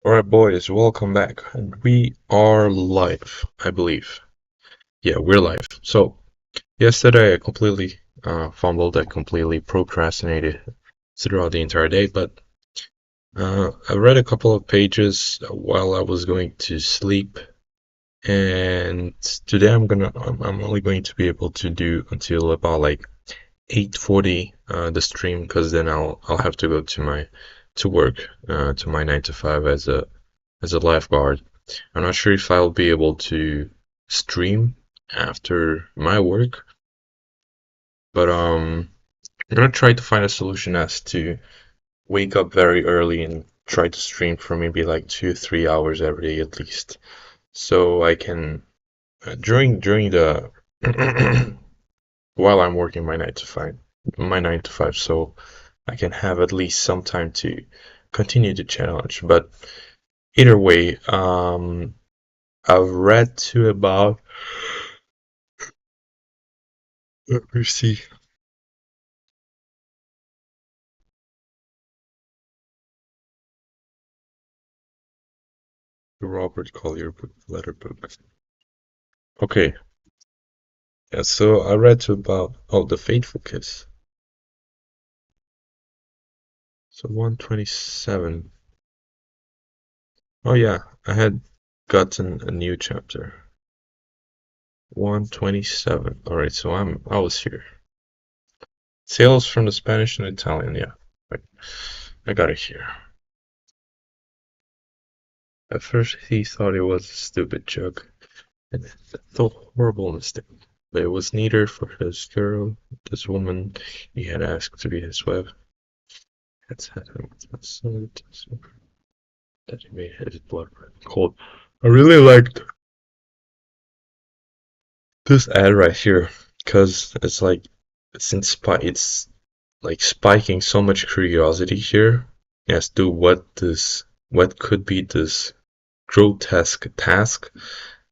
Alright, boys, welcome back. And we are live, I believe. Yeah, we're live. So, yesterday I completely fumbled, I completely procrastinated throughout the entire day, but I read a couple of pages while I was going to sleep, and today I'm only going to be able to do until about like 8:40 the stream, because then I'll have to go to work, to my 9 to 5 as a lifeguard. I'm not sure if I'll be able to stream after my work, but I'm gonna try to find a solution as to wake up very early and try to stream for maybe like 2, 3 hours every day at least, so I can during the while I'm working my 9 to 5, so I can have at least some time to continue the challenge. But either way, I've read to about, let me see, the Robert Collier book, letter book. Okay, yeah, so I read to about, oh, The Fateful Kiss. So 127. Oh yeah, I had gotten a new chapter. 127. All right, so I was here. Sales from the Spanish and Italian, yeah. Right. I got it here. At first he thought it was a stupid joke, and a horrible mistake. But it was neither for his girl, this woman he had asked to be his wife, had said him that he made his blood run cold. I really liked this ad right here, because it's like spiking so much curiosity here as to what could be this grotesque task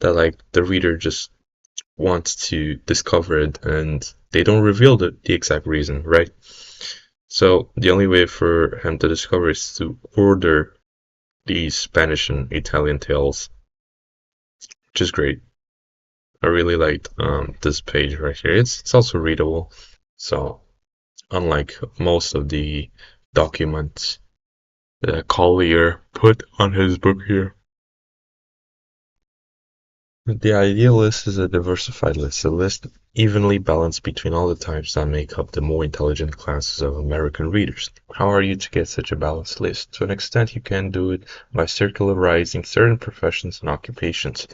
that like the reader just wants to discover it, and they don't reveal the exact reason, right? So the only way for him to discover is to order these Spanish and Italian tales, which is great. I really liked this page right here. It's also readable, so unlike most of the documents that Collier put on his book here. The ideal list is a diversified list, a list evenly balanced between all the types that make up the more intelligent classes of American readers. How are you to get such a balanced list? To an extent, you can do it by circularizing certain professions and occupations,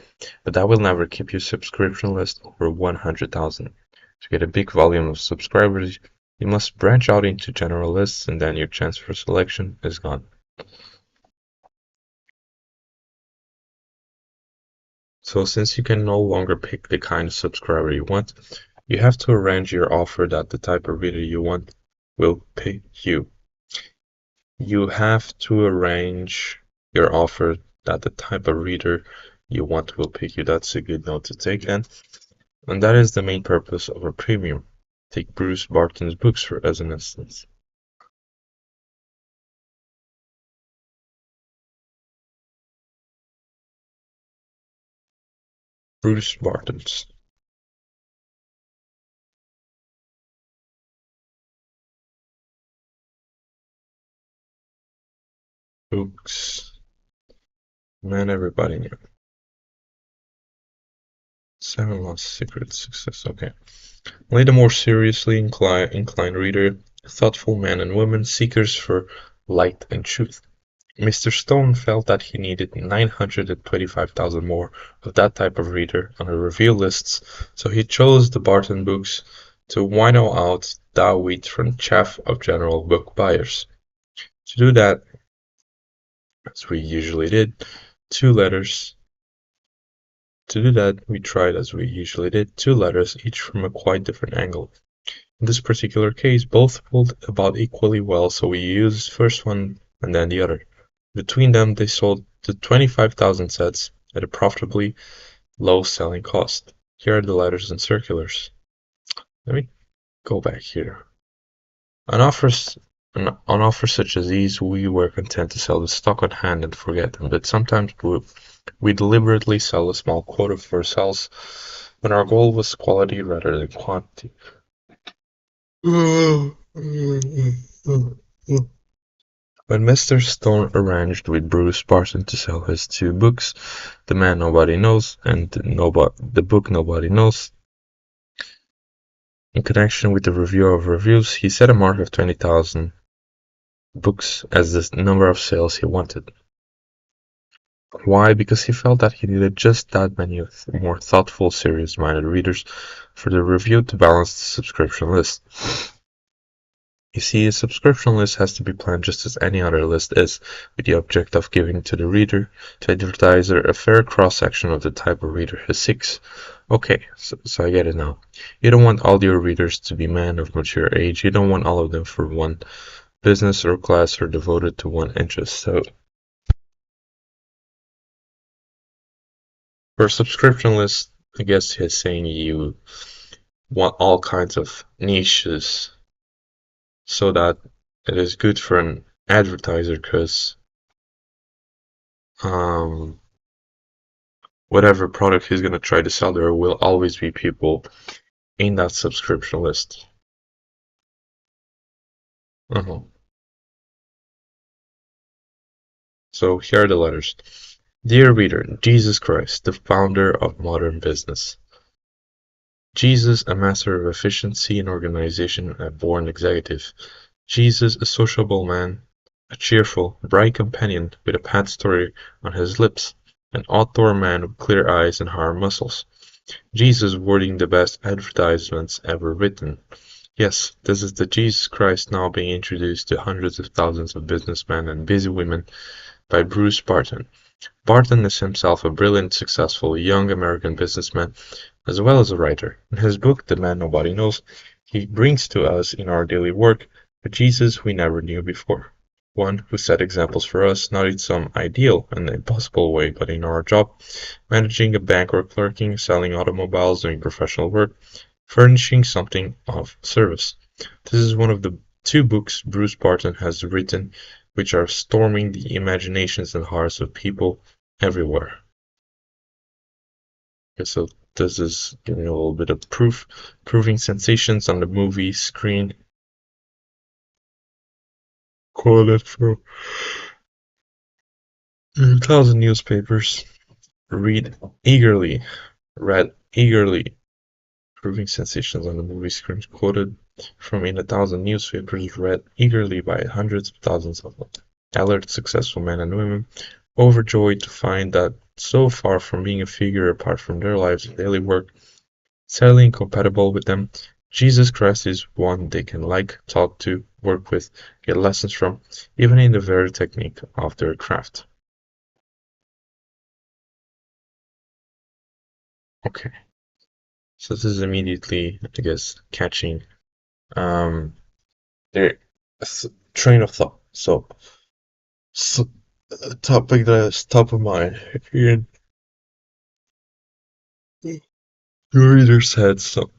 but that will never keep your subscription list over 100,000. To get a big volume of subscribers, you must branch out into general lists, and then your chance for selection is gone. So since you can no longer pick the kind of subscriber you want, you have to arrange your offer that the type of reader you want will pay you. You have to arrange your offer that the type of reader you want will pick you. That's a good note to take, and that is the main purpose of a premium. Take Bruce Barton's books as an instance. Bruce Barton's books. Man, everybody knew. 7 Lost Secrets Success. Okay. Only the more seriously inclined reader, thoughtful men and women, seekers for light and truth. Mr. Stone felt that he needed 925,000 more of that type of reader on the review lists, so he chose the Barton books to winnow out that wheat from chaff of general book buyers. To do that, as we usually did, two letters. To do that, we tried, as we usually did, two letters, each from a quite different angle. In this particular case, both pulled about equally well, so we used first one and then the other. Between them, they sold the 25,000 sets at a profitably low selling cost. Here are the letters and circulars. Let me go back here. An offer On offers such as these, we were content to sell the stock on hand and forget them, but sometimes we deliberately sell a small quota for ourselves when our goal was quality rather than quantity. When Mr. Stone arranged with Bruce Barton to sell his two books, The Man Nobody Knows and The Book Nobody Knows, in connection with the review of reviews, he set a mark of 20,000 books as the number of sales he wanted. Why? Because he felt that he needed just that many more thoughtful, serious-minded readers for the review to balance the subscription list. You see, a subscription list has to be planned just as any other list is, with the object of giving to the reader, to advertiser, a fair cross-section of the type of reader he seeks. Okay, so I get it now. You don't want all your readers to be men of mature age. You don't want all of them for one business or class or devoted to one interest. So for a subscription list, I guess he's saying you want all kinds of niches so that it is good for an advertiser because whatever product he's going to try to sell, there will always be people in that subscription list. So here are the letters. Dear reader, Jesus Christ, the founder of modern business. Jesus, a master of efficiency and organization, a born executive. Jesus, a sociable man, a cheerful, bright companion with a pat story on his lips, an outdoor man with clear eyes and hard muscles. Jesus wording the best advertisements ever written. Yes, this is the Jesus Christ now being introduced to hundreds of thousands of businessmen and busy women by Bruce Barton. Barton is himself a brilliant, successful, young American businessman, as well as a writer. In his book, The Man Nobody Knows, he brings to us in our daily work a Jesus we never knew before. One who set examples for us, not in some ideal and impossible way, but in our job, managing a bank or clerking, selling automobiles, doing professional work, furnishing something of service. This is one of the two books Bruce Barton has written which are storming the imaginations and hearts of people everywhere. Okay, so this is giving a little bit of proving sensations on the movie screen. Quoted from 1,000 newspapers. Read eagerly. Read eagerly. Proving sensations on the movie screen. Quoted from in 1,000 newspapers, read eagerly by hundreds of thousands of alert, successful men and women, overjoyed to find that so far from being a figure apart from their lives and daily work, sadly incompatible with them, Jesus Christ is one they can like, talk to, work with, get lessons from, even in the very technique of their craft. Okay, so this is immediately, I guess, catching their train of thought. So a topic that is top of mind in the reader's head. So,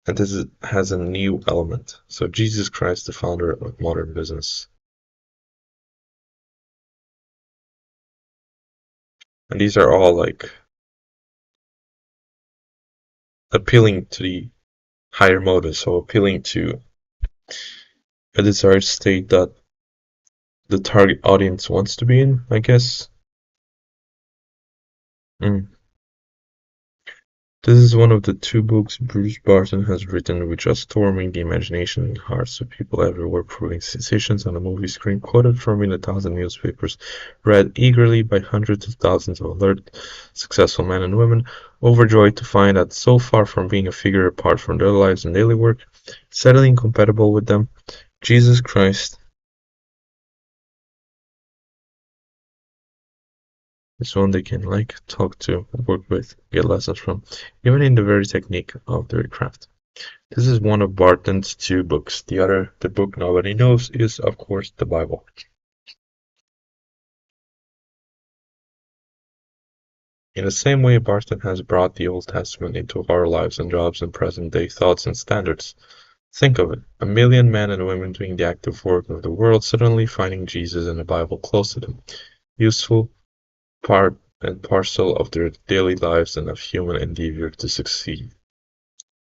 and this has a new element. So Jesus Christ, the founder of modern business. And these are all like appealing to the higher motive, so appealing to a desired state that the target audience wants to be in, I guess. This is one of the two books Bruce Barton has written which are storming the imagination and hearts of people everywhere, proving sensations on the movie screen, quoted from in 1,000 newspapers, read eagerly by hundreds of thousands of alert, successful men and women, overjoyed to find that so far from being a figure apart from their lives and daily work, sadly incompatible with them, Jesus Christ is one they can like, talk to, work with, get lessons from, even in the very technique of their craft. This is one of Barton's two books. The other, the book nobody knows, is of course the Bible. In the same way, Barton has brought the Old Testament into our lives and jobs and present-day thoughts and standards. Think of it, a million men and women doing the active work of the world suddenly finding Jesus and the Bible close to them, useful part and parcel of their daily lives and of human endeavor to succeed.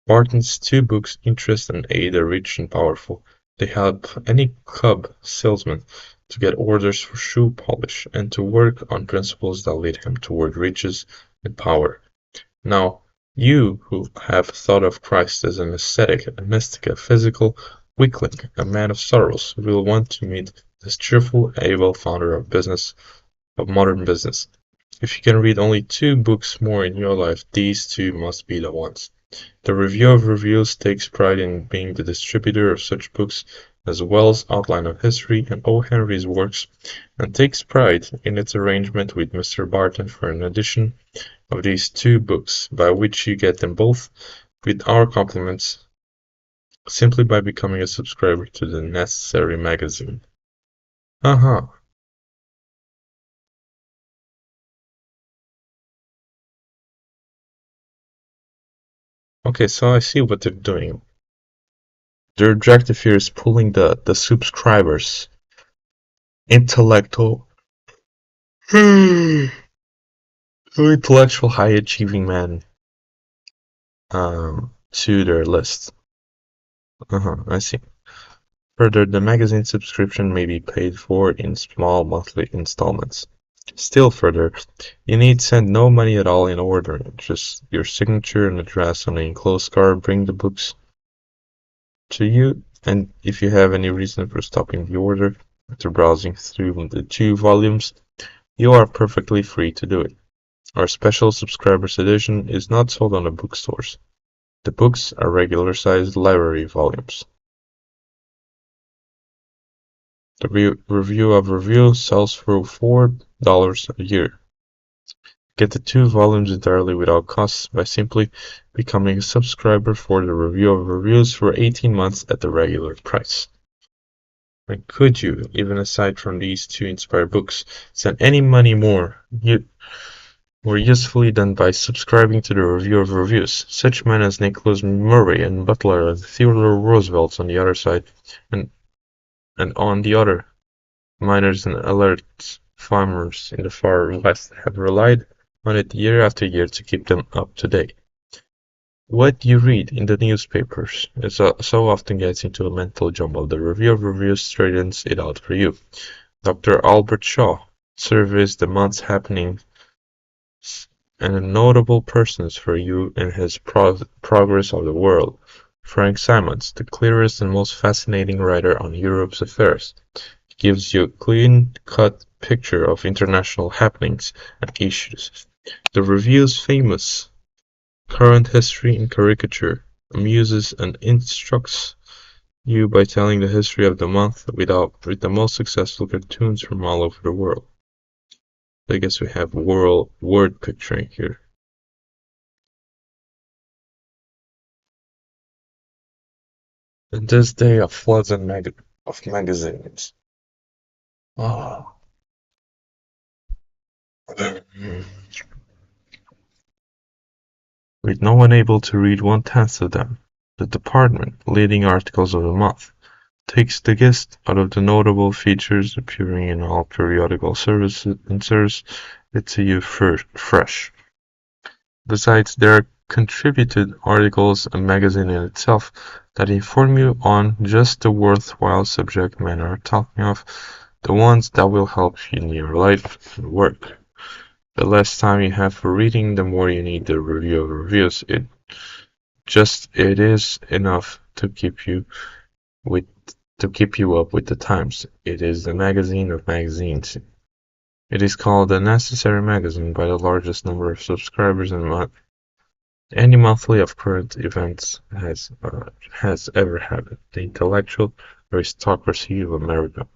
Barton's two books interest and aid are rich and powerful. They help any club salesman to get orders for shoe polish and to work on principles that lead him toward riches and power. Now, you who have thought of Christ as an ascetic, a mystic, a physical weakling, a man of sorrows, will want to meet this cheerful, able founder of modern business. If you can read only two books more in your life, these two must be the ones. The Review of Reviews takes pride in being the distributor of such books as Wells' Outline of History and O. Henry's works, and takes pride in its arrangement with Mr. Barton for an edition of these two books, by which you get them both with our compliments simply by becoming a subscriber to the Necessary magazine. Uh-huh. Okay, so I see what they're doing. Their objective here is pulling the subscribers, intellectual, intellectual high achieving men to their list. I see. Further, the magazine subscription may be paid for in small monthly installments. Still further, you need send no money at all in ordering, just your signature and address on the enclosed card bring the books to you, and if you have any reason for stopping the order after browsing through the two volumes, you are perfectly free to do it. Our special subscribers edition is not sold on the bookstores. The books are regular-sized library volumes. The Review of Reviews sells for $4 a year. Get the two volumes entirely without costs by simply becoming a subscriber for the Review of Reviews for 18 months at the regular price. And could you, even aside from these two inspired books, send any money more usefully than by subscribing to the Review of Reviews? Such men as Nicholas Murray and Butler and Theodore Roosevelt on the other side, and on the other, miners and alert farmers in the far west have relied on it year after year to keep them up to date. What you read in the newspapers so often gets into a mental jumble. The Review of Reviews straightens it out for you. Dr. Albert Shaw surveys the month's happenings and notable persons for you in his Progress of the World. Frank Simons, the clearest and most fascinating writer on Europe's affairs, gives you a clean-cut picture of international happenings and issues. The Review's famous Current History in Caricature amuses and instructs you by telling the history of the month with the most successful cartoons from all over the world. I guess we have word picturing here. In this day of floods and of magazines. Ah. With no one able to read 1/10 of them, the department, leading articles of the month, takes the gist out of the notable features appearing in all periodical services and serves it to you fresh. Besides, there are contributed articles, a magazine in itself, that inform you on just the worthwhile subject men are talking of, the ones that will help you in your life and work. The less time you have for reading, the more you need the Review of Reviews. It is enough to keep you up with the times. It is the magazine of magazines. It is called the Necessary Magazine by the largest number of subscribers in any monthly of current events has ever had. The intellectual aristocracy of America.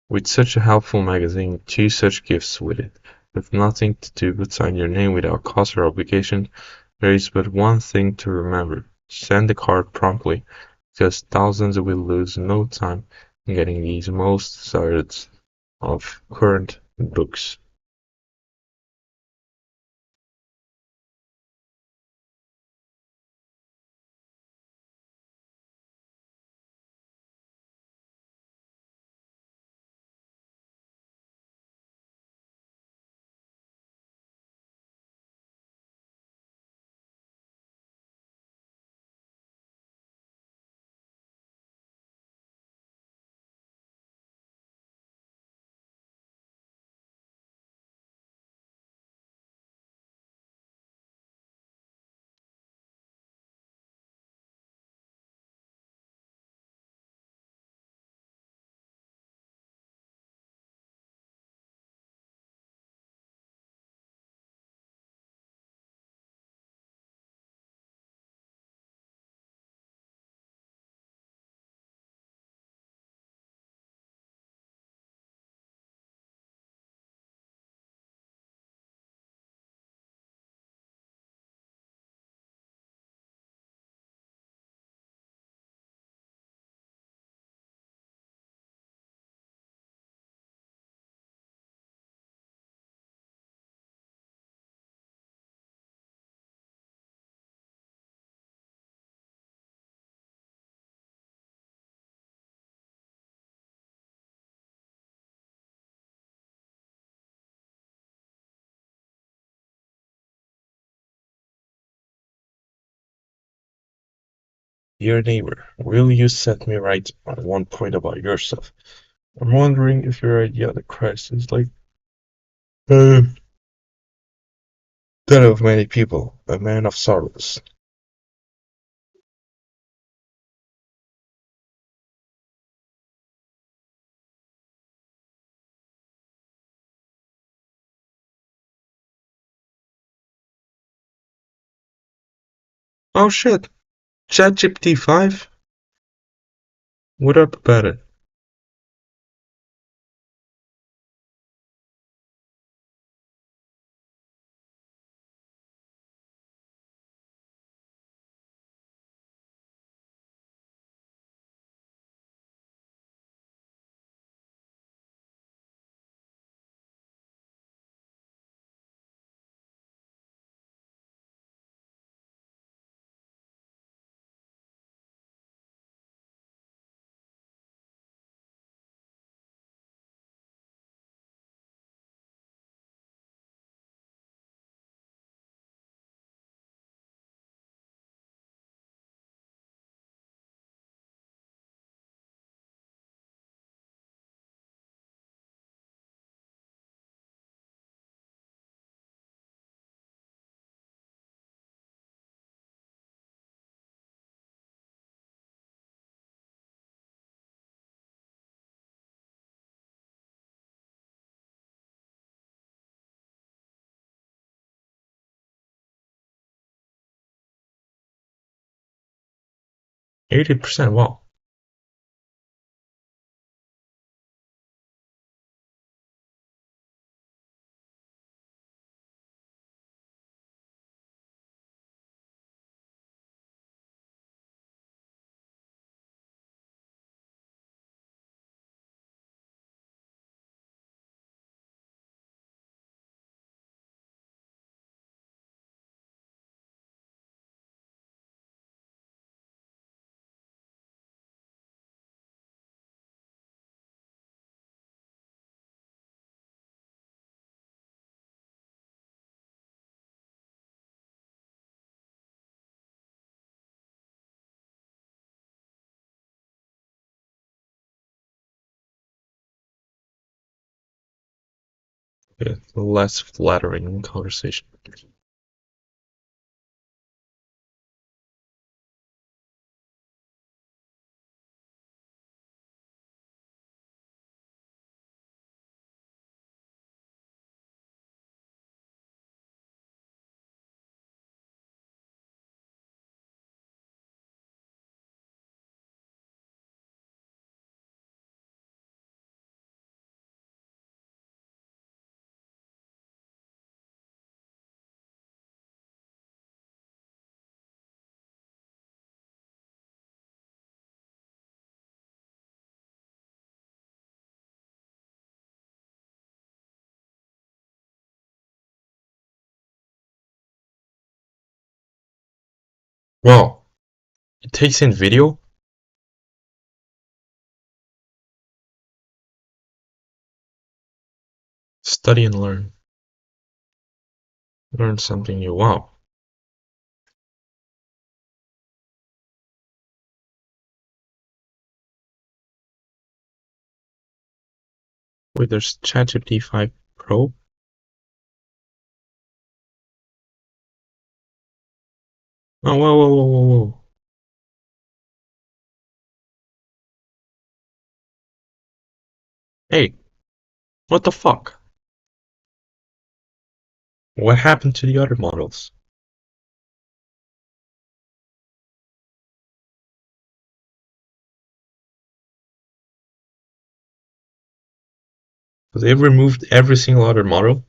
With such a helpful magazine, two such gifts with it, with nothing to do but sign your name without cost or obligation, there is but one thing to remember: send the card promptly, because thousands will lose no time in getting these most desired of current books. Dear neighbor, will you set me right on one point about yourself? I'm wondering if your idea of the Christ is like uh, that of many people, a man of sorrows. Oh shit, ChatGPT 5? What up about it? – 80%, wow. Yeah, less flattering conversation. Well, it takes in video. Study and learn. Learn something new. Wow. Wait, there's ChatGPT 5 Pro? Oh, whoa, whoa, whoa, whoa, whoa. Hey, what the fuck? What happened to the other models? They removed every single other model?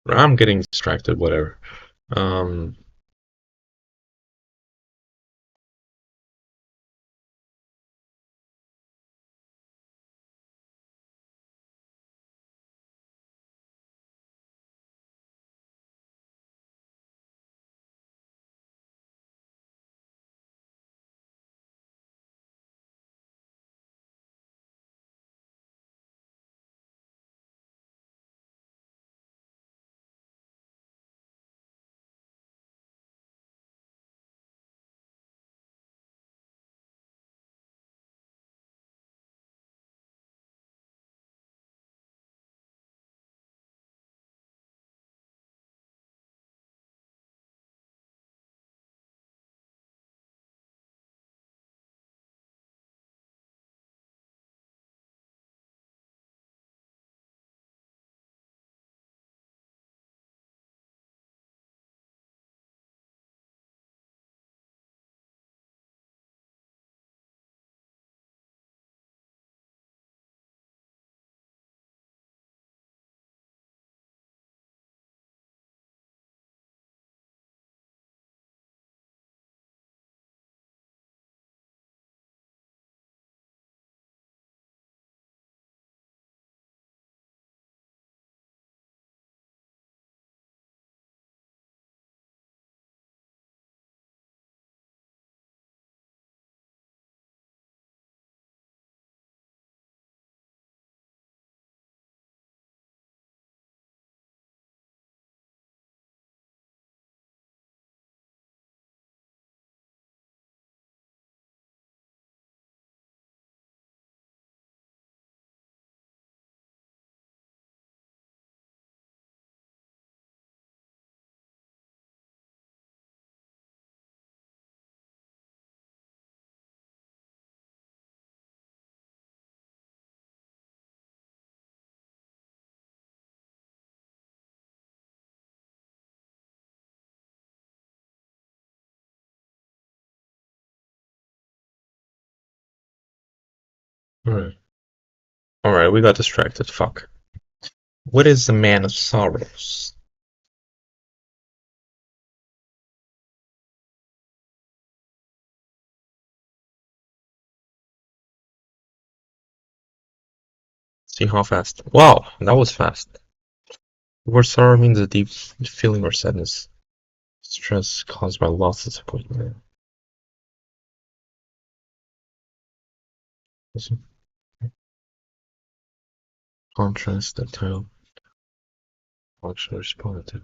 I'm getting distracted, whatever. Um, Alright. Alright, we got distracted. Fuck. What is the man of sorrows? See how fast. Wow, that was fast. The word sorrow means a deep feeling or sadness, stress caused by loss, disappointment. Contrast, the title, function, respond to.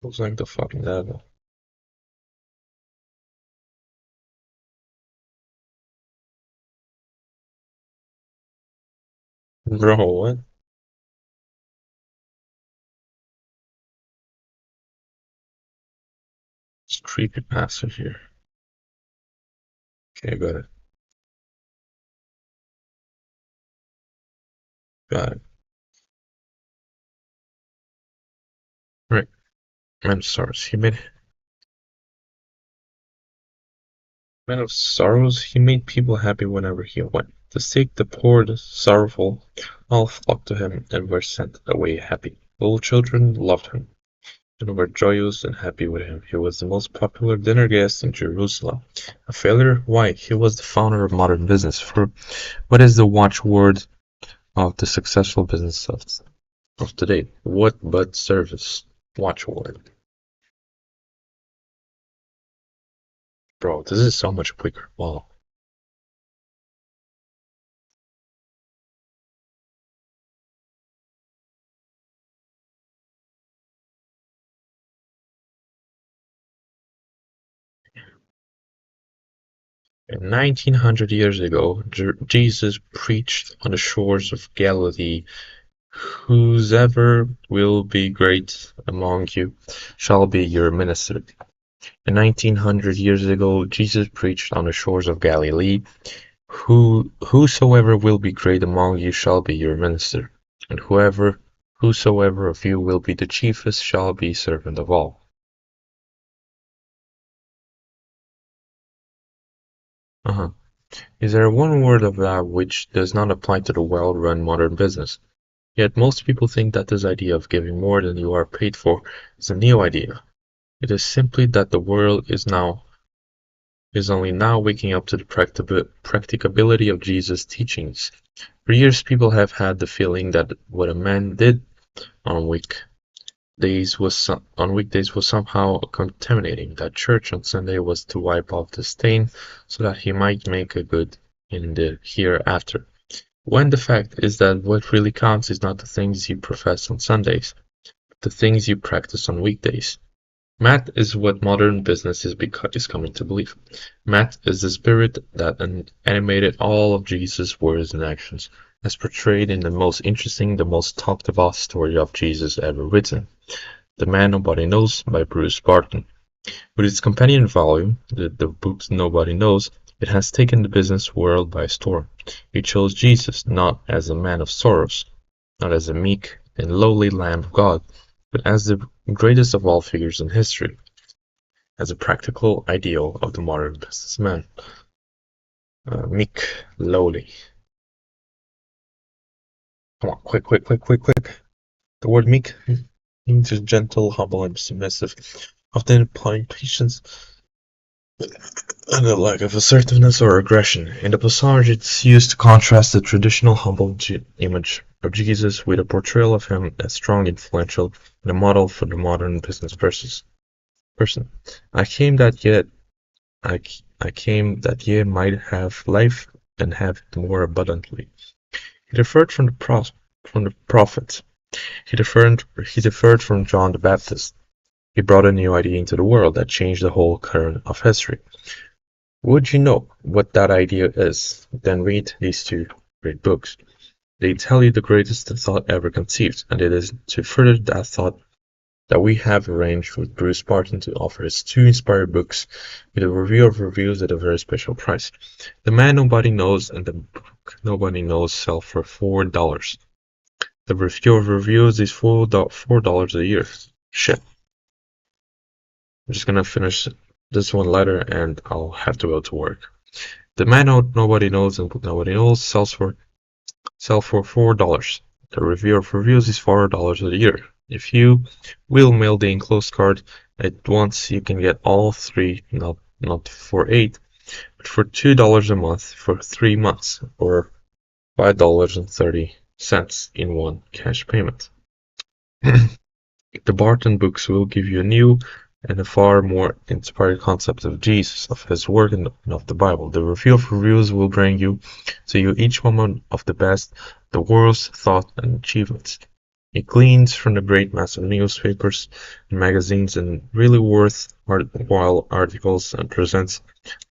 Looks like the fucking devil. Bro, what? It's creepy passage here. Okay, got it. Got it. Right. Man of sorrows. Man of sorrows, he made people happy whenever he went. The sick, the poor, the sorrowful, all flocked to him and were sent away happy. Little children loved him and were joyous and happy with him. He was the most popular dinner guest in Jerusalem. A failure? Why? He was the founder of modern business. For what is the watchword of the successful business of today? What but service? Watchword. Bro, this is so much quicker. Wow. And 1900 years ago, Jesus preached on the shores of Galilee. Whosoever will be great among you shall be your minister. And 1900 years ago, Jesus preached on the shores of Galilee. Whosoever will be great among you shall be your minister. And whosoever of you will be the chiefest shall be servant of all. Uh-huh. Is there one word of that which does not apply to the well-run modern business? Yet most people think that this idea of giving more than you are paid for is a new idea. It is simply that the world is only now waking up to the practicability of Jesus' teachings. For years people have had the feeling that what a man did on weekdays was somehow contaminating, that church on Sunday was to wipe off the stain so that he might make a good in the hereafter. When the fact is that what really counts is not the things you profess on Sundays, but the things you practice on weekdays. Math is what modern business is coming to believe. Math is the spirit that animated all of Jesus' words and actions, as portrayed in the most interesting, the most talked about story of Jesus ever written, The Man Nobody Knows by Bruce Barton. With its companion volume, the Book Nobody Knows, it has taken the business world by storm. It shows Jesus not as a man of sorrows, not as a meek and lowly Lamb of God, but as the greatest of all figures in history, as a practical ideal of the modern businessman. Meek, lowly. Come on, quick. The word meek means gentle, humble, and submissive, often implying patience and a lack of assertiveness or aggression. In the passage, it's used to contrast the traditional humble image of Jesus with a portrayal of him as strong, influential, and a model for the modern business person. I came that ye might have life and have it more abundantly. He differed from the prophets. He differed from John the Baptist. He brought a new idea into the world that changed the whole current of history. Would you know what that idea is? Then read these two great books. They tell you the greatest thought ever conceived, and it is to further that thought that we have arranged with Bruce Barton to offer his 2 inspired books with a review of reviews at a very special price. The Man Nobody Knows and the Book Nobody Knows sell for $4. The review of reviews is $4 a year. Shit. I'm just gonna finish this one letter and I'll have to go to work. The Man Nobody Knows and Book Nobody Knows sell for $4. The review of reviews is $4 a year. If you will mail the enclosed card at once, you can get all 3, not for 8, but for $2 a month for 3 months, or $5.30 in one cash payment. The Barton books will give you a new and a far more inspired concept of Jesus, of his work, and of the Bible. The review of reviews will bring you each moment of the best, the world's thought and achievements. It gleans from the great mass of newspapers and magazines and really worthwhile articles and presents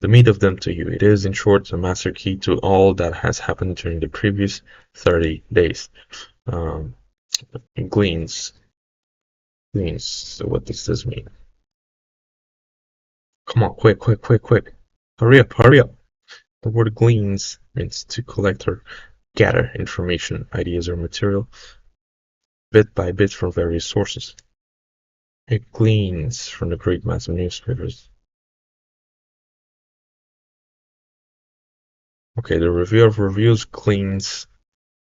the meat of them to you. It is, in short, a master key to all that has happened during the previous 30 days. It gleans. So what does this mean? Come on, quick. Hurry up. The word gleans means to collect or gather information, ideas, or material bit by bit from various sources. It gleans from the great mass of newspapers. Okay, the review of reviews gleans.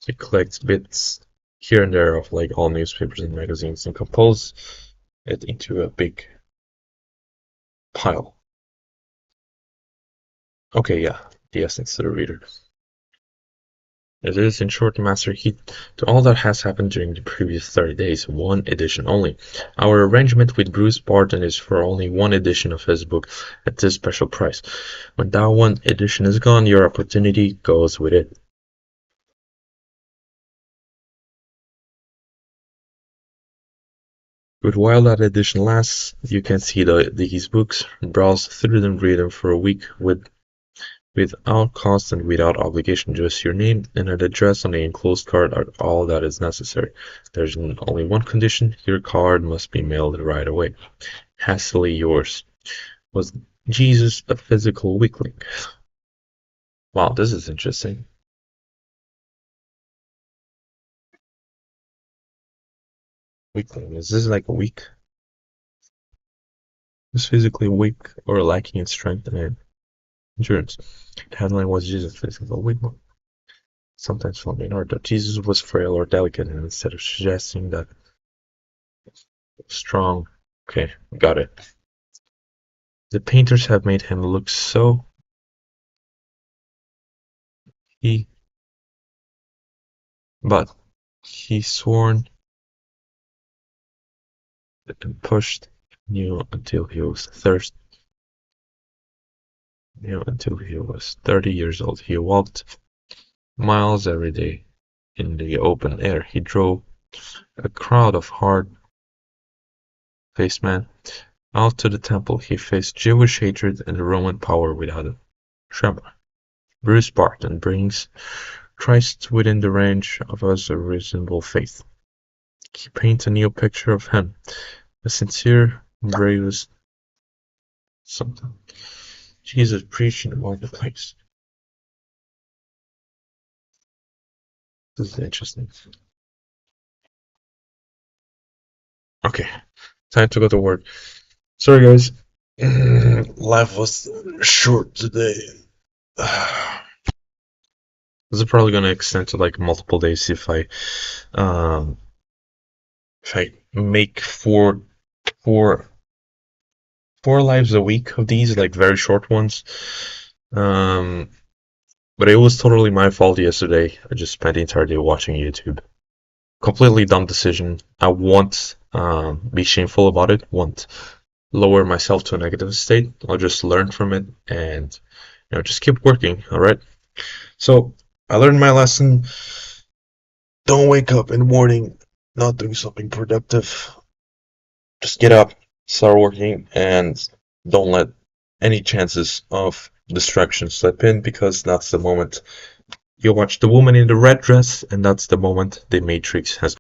It collects bits here and there of like all newspapers and magazines and compose it into a big pile. Okay, yeah, the essence to the reader. It is, in short, master key to all that has happened during the previous 30 days, one edition only. Our arrangement with Bruce Barton is for only one edition of his book at this special price. When that one edition is gone, your opportunity goes with it. But while that edition lasts, you can see these books, browse through them, read them for a week without cost and without obligation. Just your name and an address on the enclosed card are all that is necessary. There's only one condition: your card must be mailed right away. Hastily yours. Was Jesus a physical weakling? Wow, this is interesting. Weakling, is this like a weak? Is physically weak or lacking in strength and endurance? The headline was Jesus physical weakling. Sometimes found in art that Jesus was frail or delicate, and instead of suggesting that strong. Okay, got it. The painters have made him look so but he's sworn and pushed until he was 30 years old. He walked miles every day in the open air. He drove a crowd of hard-faced men out to the temple. He faced Jewish hatred and the Roman power without a tremor. Bruce Barton brings Christ within the range of us a reasonable faith. He paints a new picture of him, a sincere, brave something. Jesus preaching in the marketplace. This is interesting. Okay, time to go to work. Sorry, guys. Life was short today. This is probably gonna extend to like multiple days if I make four lives a week of these, like very short ones. But it was totally my fault yesterday. I just spent the entire day watching YouTube. Completely dumb decision. I won't be shameful about it. Won't lower myself to a negative state. I'll just learn from it and just keep working. All right. So I learned my lesson. Don't wake up in the morning not doing something productive. Just get up, start working, and don't let any chances of distraction slip in, because that's the moment you watch the woman in the red dress, and that's the moment the Matrix has